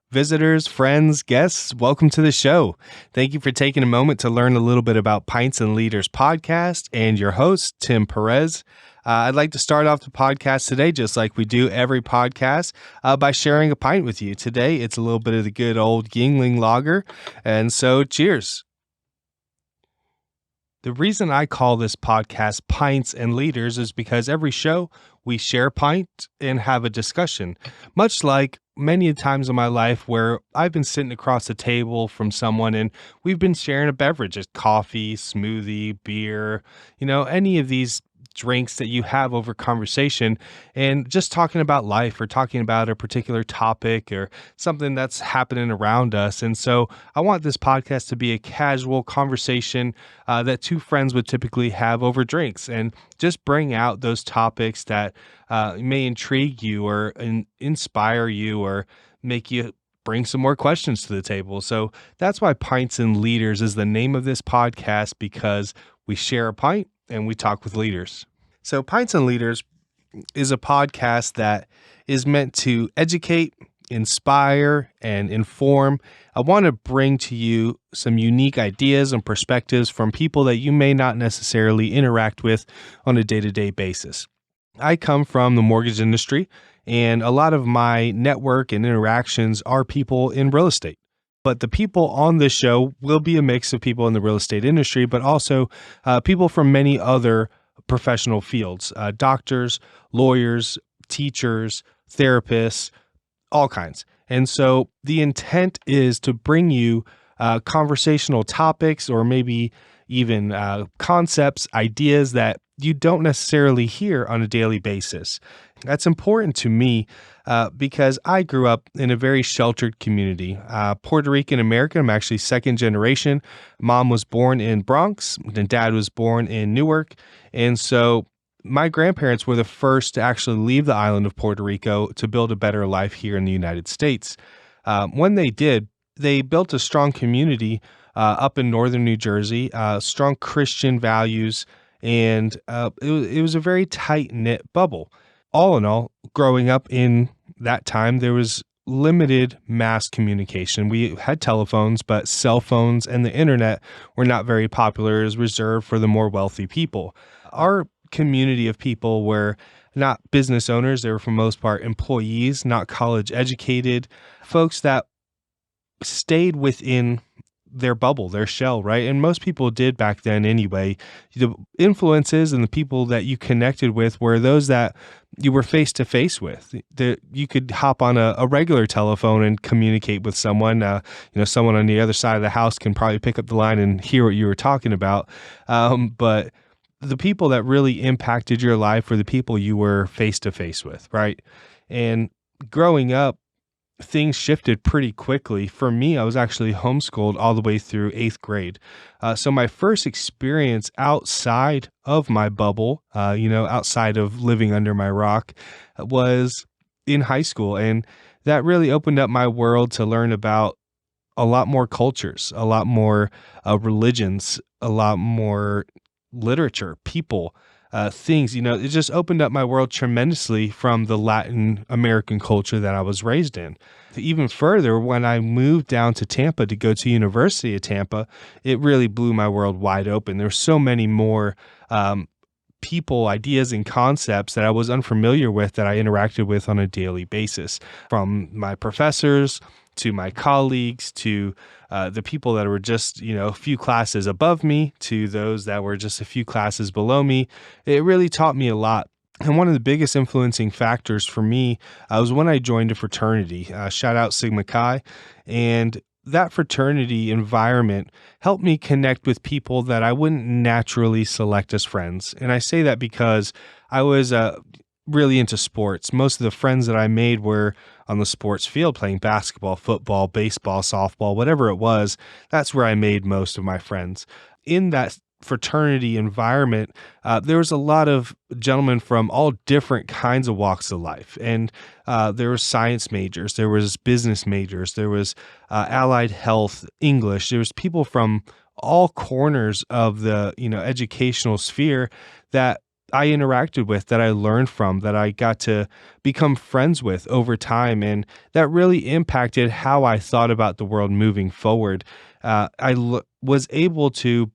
Visitors, friends, guests, welcome to the show. Thank you for taking a moment to learn a little bit about Pints and Leaders podcast and your host, Tim Perez. I'd like to start off the podcast today, just like we do every podcast, by sharing a pint with you. Today, it's a little bit of the good old Yingling lager, and so cheers. The reason I call this podcast Pints and Leaders is because every show we share a pint and have a discussion, much like many times in my life where I've been sitting across the table from someone and we've been sharing a beverage, a coffee, smoothie, beer, any of these drinks that you have over conversation and just talking about life or talking about a particular topic or something that's happening around us. And so I want this podcast to be a casual conversation that two friends would typically have over drinks and just bring out those topics that may intrigue you or inspire you or make you bring some more questions to the table. So that's why Pints and Leaders is the name of this podcast, because we share a pint and we talk with leaders. So Pints and Leaders is a podcast that is meant to educate, inspire, and inform. I want to bring to you some unique ideas and perspectives from people that you may not necessarily interact with on a day-to-day basis. I come from the mortgage industry, and a lot of my network and interactions are people in real estate. But the people on this show will be a mix of people in the real estate industry, but also people from many other professional fields, doctors, lawyers, teachers, therapists, all kinds. And so the intent is to bring you conversational topics or maybe even concepts, ideas that you don't necessarily hear on a daily basis. That's important to me because I grew up in a very sheltered community. Puerto Rican American, I'm actually second generation. Mom was born in Bronx and dad was born in Newark. And so my grandparents were the first to actually leave the island of Puerto Rico to build a better life here in the United States. When they did, they built a strong community up in northern New Jersey, strong Christian values, and it was a very tight-knit bubble. All in all, growing up in that time, there was limited mass communication. We had telephones, but cell phones and the internet were not very popular. It was reserved for the more wealthy people. Our community of people were not business owners. They were, for the most part, employees, not college educated, folks that stayed within their bubble, their shell, right? And most people did back then anyway. The influences and the people that you connected with were those that you were face to face with. You could hop on a regular telephone and communicate with someone. Someone on the other side of the house can probably pick up the line and hear what you were talking about. But the people that really impacted your life were the people you were face to face with, right? And growing up, things shifted pretty quickly. For me, I was actually homeschooled all the way through 8th grade. So my first experience outside of my bubble, outside of living under my rock, was in high school. And that really opened up my world to learn about a lot more cultures, a lot more religions, a lot more literature, people, things. It just opened up my world tremendously from the Latin American culture that I was raised in. Even further, when I moved down to Tampa to go to University of Tampa, it really blew my world wide open. There's so many more people, ideas, and concepts that I was unfamiliar with that I interacted with on a daily basis, from my professors to my colleagues, to the people that were just, a few classes above me, to those that were just a few classes below me. It really taught me a lot. And one of the biggest influencing factors for me was when I joined a fraternity, shout out Sigma Chi. And that fraternity environment helped me connect with people that I wouldn't naturally select as friends. And I say that because I was really into sports. Most of the friends that I made were on the sports field playing basketball, football, baseball, softball, whatever it was. That's where I made most of my friends. In that fraternity environment, there was a lot of gentlemen from all different kinds of walks of life. And there were science majors, there was business majors, there was allied health, English. There was people from all corners of the, educational sphere that I interacted with, that I learned from, that I got to become friends with over time. And that really impacted how I thought about the world moving forward. Was able to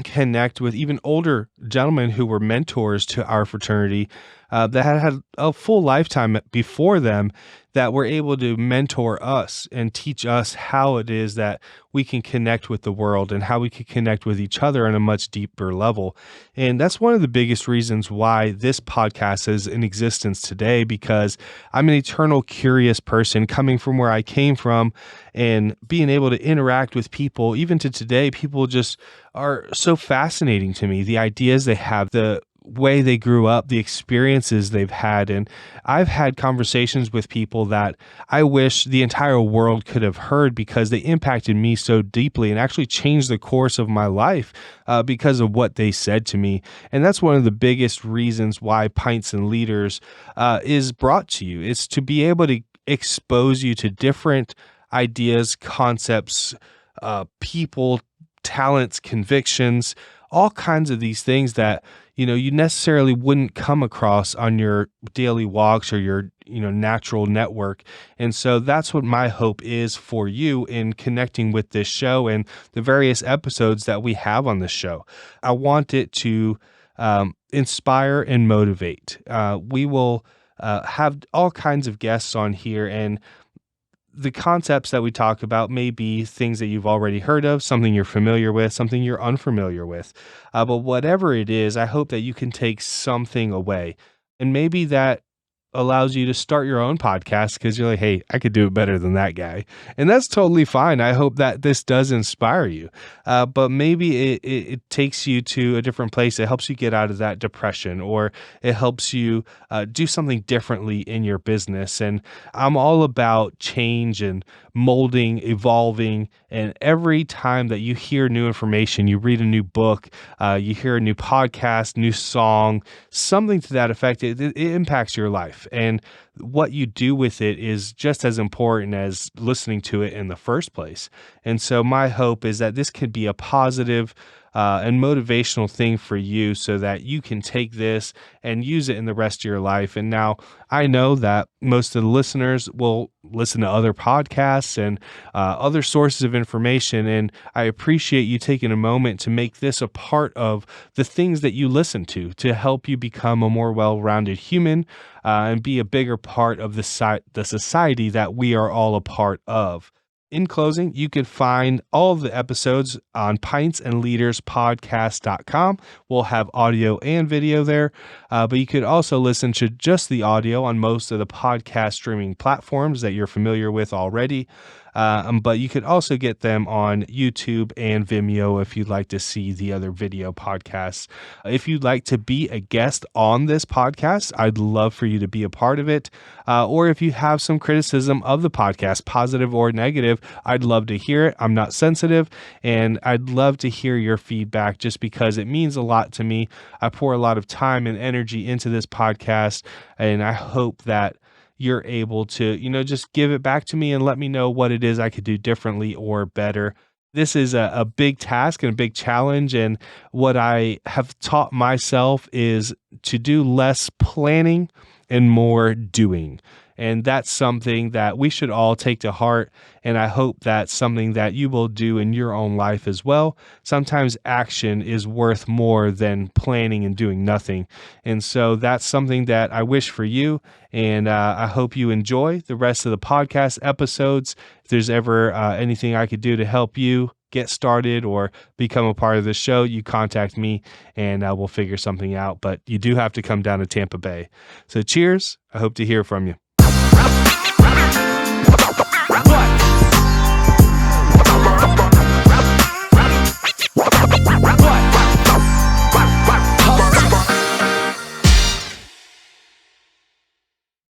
connect with even older gentlemen who were mentors to our fraternity, that had a full lifetime before them, that were able to mentor us and teach us how it is that we can connect with the world and how we can connect with each other on a much deeper level. And that's one of the biggest reasons why this podcast is in existence today, because I'm an eternal curious person coming from where I came from, and being able to interact with people, even to today, people just are so fascinating to me. The ideas they have, the way they grew up, the experiences they've had. And I've had conversations with people that I wish the entire world could have heard, because they impacted me so deeply and actually changed the course of my life because of what they said to me. And that's one of the biggest reasons why Pints and Leaders is brought to you. It's to be able to expose you to different ideas, concepts, people, talents, convictions, all kinds of these things that, you necessarily wouldn't come across on your daily walks or your, natural network. And so that's what my hope is for you in connecting with this show and the various episodes that we have on this show. I want it to inspire and motivate. We will have all kinds of guests on here, and the concepts that we talk about may be things that you've already heard of, something you're familiar with, something you're unfamiliar with. But whatever it is, I hope that you can take something away. And maybe that allows you to start your own podcast because you're like, hey, I could do it better than that guy. And that's totally fine. I hope that this does inspire you. But maybe it takes you to a different place. It helps you get out of that depression, or it helps you do something differently in your business. And I'm all about change and molding, evolving. And every time that you hear new information, you read a new book, you hear a new podcast, new song, something to that effect, it impacts your life. And what you do with it is just as important as listening to it in the first place. And so my hope is that this could be a positive and motivational thing for you, so that you can take this and use it in the rest of your life. And now I know that most of the listeners will listen to other podcasts and other sources of information. And I appreciate you taking a moment to make this a part of the things that you listen to help you become a more well-rounded human and be a bigger part of the society that we are all a part of. In closing, you can find all of the episodes on pintsandleaderspodcast.com. We'll have audio and video there, but you could also listen to just the audio on most of the podcast streaming platforms that you're familiar with already. But you could also get them on YouTube and Vimeo if you'd like to see the other video podcasts. If you'd like to be a guest on this podcast, I'd love for you to be a part of it. Or if you have some criticism of the podcast, positive or negative, I'd love to hear it. I'm not sensitive, and I'd love to hear your feedback, just because it means a lot to me. I pour a lot of time and energy into this podcast, and I hope that you're able to, just give it back to me and let me know what it is I could do differently or better. This is a big task and a big challenge. And what I have taught myself is to do less planning and more doing. And that's something that we should all take to heart. And I hope that's something that you will do in your own life as well. Sometimes action is worth more than planning and doing nothing. And so that's something that I wish for you. And I hope you enjoy the rest of the podcast episodes. If there's ever anything I could do to help you get started or become a part of the show, you contact me and we'll figure something out. But you do have to come down to Tampa Bay. So cheers. I hope to hear from you.